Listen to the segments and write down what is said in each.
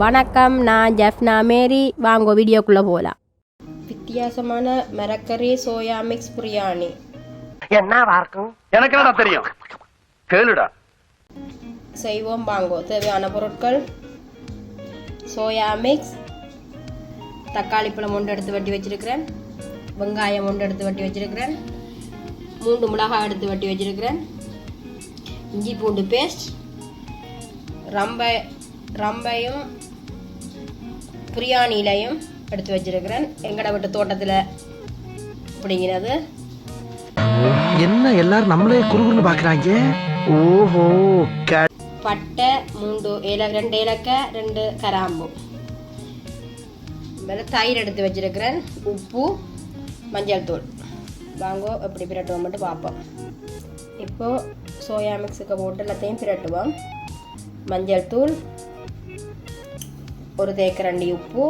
வணக்கம், நான் ஜெஃப்னா மேரி. வாங்க வீடியோக்குள்ளே போகலாம். வித்தியாசமான மரக்கறி சோயா மிக்ஸ் பிரியாணி. என்னவா இருக்கும்? எனக்கு என்னடா தெரியும், கேளுடா. செய்வோம் வாங்கோ. தேவையான பொருட்கள்: சோயா மிக்ஸ், தக்காளி பழம் ஒன்று எடுத்து வெட்டி வச்சிருக்கிறேன், வெங்காயம் ஒன்று எடுத்து வெட்டி வச்சிருக்கிறேன், 3 மிளகாய் எடுத்து வெட்டி வச்சிருக்கிறேன், இஞ்சி பூண்டு பேஸ்ட், ரம்பையும் பிரியாணிலையும் எடுத்து வச்சிருக்கிறேன். எங்கட விட்டு தோட்டத்தில் பிடிங்கிறது. என்ன எல்லாரும் நம்மளே குறுகுறுன்னு பார்க்குறாங்க? ஓஹோ. பட்டை 2 ஏலக்காய், 2 கிராம்பு, தயிர் எடுத்து வச்சிருக்கிறேன், உப்பு, மஞ்சள் தூள். வாங்கோ எப்படி பிரட்டுவோம் மட்டும் பார்ப்போம். இப்போது சோயா மிக்ஸுக்கு போட்டு எல்லாத்தையும் பிரட்டுவோம். மஞ்சள் தூள், 1 தேக்கரண்டி உப்பு,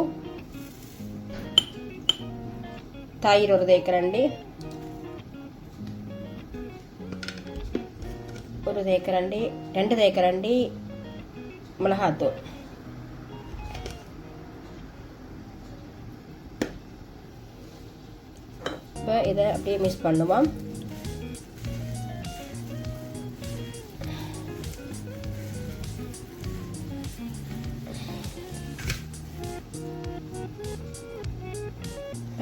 தயிர் 1 தேக்கரண்டி, 1 தேக்கரண்டி, 2 தேக்கரண்டி மிளகாத்தூள். இப்போ இதை அப்படியே மிக்ஸ் பண்ணுவோம்.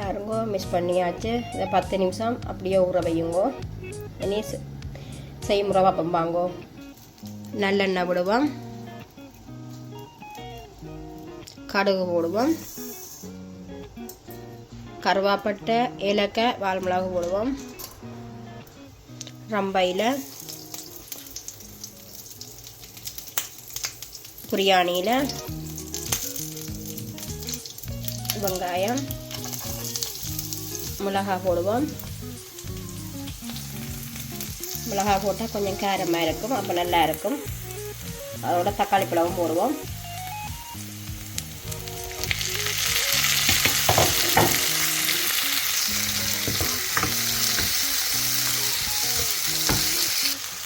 பாருங்கோ, மிக்ஸ் பண்ணியாச்சு. இதை 10 நிமிஷம் அப்படியே ஊற வையுங்கோ. இனி செய்முறை பார்ப்போம் வாங்கோ. நல்லெண்ணெய் விடுவோம், கடுகு போடுவோம், கருவேப்பட்டை, ஏலக்காய், வால்மிளகு போடுவோம். ரம்பையில், பிரியாணியில், வெங்காயம், மிளகாய் போடுவோம். மிளகாய் போட்டால் கொஞ்சம் காரமாக இருக்கும், அப்போ நல்லா இருக்கும். அதோட தக்காளி பழமும் போடுவோம்.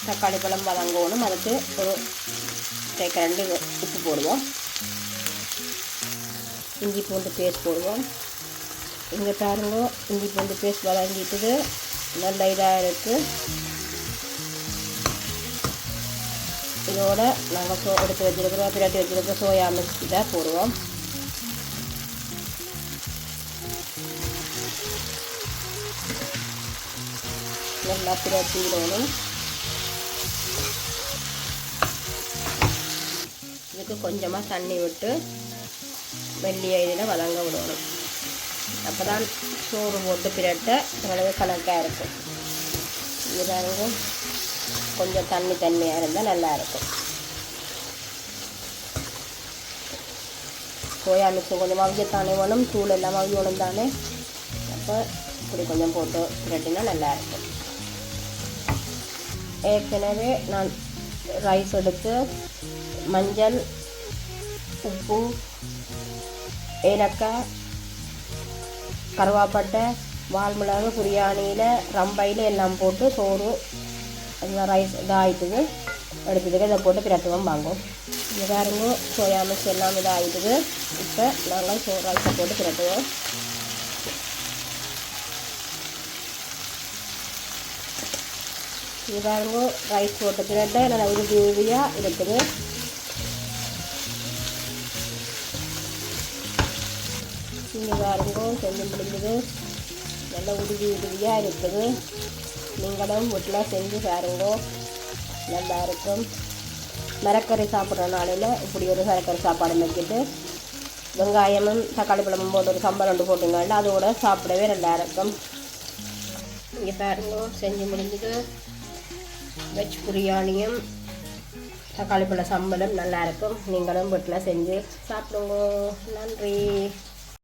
தக்காளி பழம் வதங்கணும். அதுக்கு ஒரு தேக்கரண்டி உப்பு போடுவோம். இஞ்சி பூண்டு பேஸ்ட் போடுவோம். இங்கே பாருங்க, இஞ்சி பூண்டு பேஸ்ட் வதங்கிட்டுது, நல்ல இதாக இருக்குது. இதோட நாங்கள் எடுத்து வச்சுருக்கிறோம், பிரட்டி வச்சுருக்கிற சோயா மிக்ஸ் இதை போடுவோம். நல்லா பிரட்டிடணும். இதுக்கு கொஞ்சமாக தண்ணி விட்டு வெள்ளிய இதில் வதங்க விடணும். அப்போ தான் சோறு போட்டு பிரட்ட அளவு கணக்காக இருக்கும். இதாங்க கொஞ்சம் தண்ணியாக இருந்தால் நல்லாயிருக்கும். சோயா மிக்ஸும் கொஞ்சம் மவியத்தானே வேணும், தூள் எல்லாம் மவியணும் தானே. அப்போ இப்படி கொஞ்சம் போட்டு பிரட்டினா நல்லாயிருக்கும். ஏற்கனவே நான் ரைஸ் எடுத்து மஞ்சள், உப்பு, ஏலக்காய், கருவேப்பட்டை, வால்மிளகு, பிரியாணியில், ரம்பையில் எல்லாம் போட்டு சோறு அந்த ரைஸ் இதாகிட்டுது எடுத்துதுக்கு இதை போட்டு பிரட்டுவோம் வாங்கும். இது பாருங்க, சோயா மிக்ஸ் எல்லாம் இதாகிட்டுது. இப்போ நாங்கள் ரைஸை போட்டு பிரட்டுவோம். இது பாருங்க, ரைஸ் போட்டு பிரட்ட நல்லா உருவியாக இருக்குது. இங்கே பாருங்க, செஞ்சு முடிஞ்சது, நல்லா உருவியாக இருக்குது. நீங்களும் வீட்டில் செஞ்சு பாருங்க, நல்லா இருக்கும். மரக்கறி சாப்பிட்ற நாளையில் இப்படி ஒரு மரக்கறி சாப்பாடு வச்சுட்டு வெங்காயமும் தக்காளி பழமும் போட்டு ஒரு சம்பல் ஒன்று போட்டுங்கன்னா அதோட சாப்பிடவே நல்லா இருக்கும். இங்கே பாருங்க, செஞ்சு முடிஞ்சது. வெஜ் பிரியாணியும் தக்காளி பழ சம்பலும் நல்லாயிருக்கும். நீங்களும் வீட்டில் செஞ்சு சாப்பிடுங்க. நன்றி.